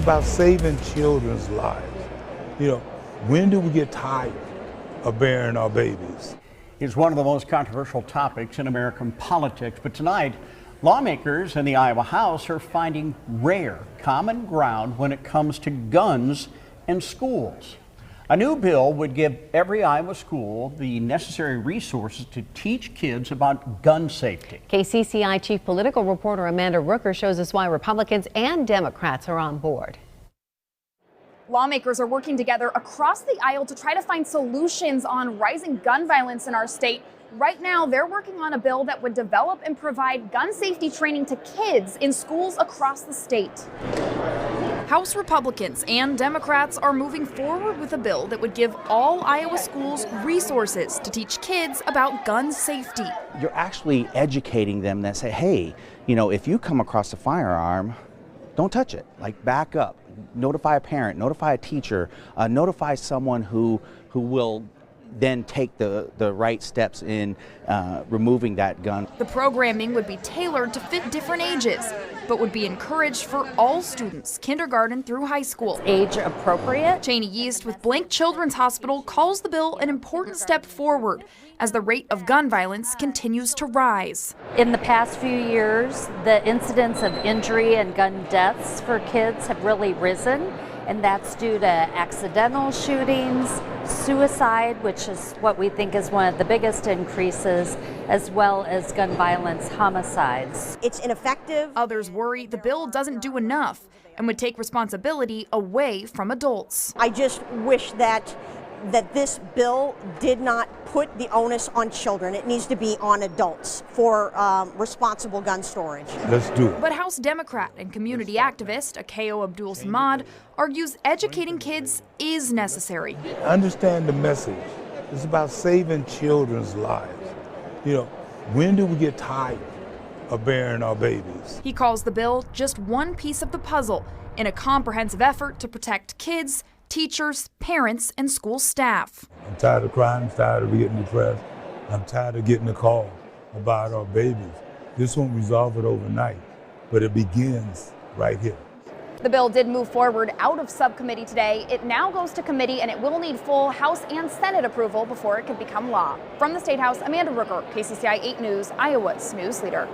about saving children's lives. You know, when do we get tired of burying our babies? It's one of the most controversial topics in American politics, but tonight, lawmakers in the Iowa House are finding rare common ground when it comes to guns in schools. A new bill would give every Iowa school the necessary resources to teach kids about gun safety. KCCI Chief Political Reporter Amanda Rooker shows us why Republicans and Democrats are on board. Lawmakers are working together across the aisle to try to find solutions on rising gun violence in our state. Right now, they're working on a bill that would develop and provide gun safety training to kids in schools across the state. House Republicans and Democrats are moving forward with a bill that would give all Iowa schools resources to teach kids about gun safety. You're actually educating them that say, hey, you know, if you come across a firearm, don't touch it. Like, back up, notify a parent, notify a teacher, notify someone who will then take the right steps in removing that gun. The programming would be tailored to fit different ages, but would be encouraged for all students, kindergarten through high school. Age appropriate. Cheney Yeast with Blank Children's Hospital calls the bill an important step forward as the rate of gun violence continues to rise. In the past few years, the incidence of injury and gun deaths for kids have really risen, and that's due to accidental shootings, suicide, which is what we think is one of the biggest increases, as well as gun violence homicides. It's ineffective. Others worry the bill doesn't do enough and would take responsibility away from adults. I just wish that this bill did not put the onus on children. It needs to be on adults for responsible gun storage. Let's do it. But House Democrat and community activist Akeo Abdul Samad argues educating kids is necessary. Understand the message. It's about saving children's lives. You know, when do we get tired of burying our babies? He calls the bill just one piece of the puzzle in a comprehensive effort to protect kids, teachers, parents, and school staff. I'm tired of crying, I'm tired of getting depressed. I'm tired of getting a call about our babies. This won't resolve it overnight, but it begins right here. The bill did move forward out of subcommittee today. It now goes to committee, and it will need full House and Senate approval before it can become law. From the State House, Amanda Rooker, KCCI 8 News, Iowa's news leader.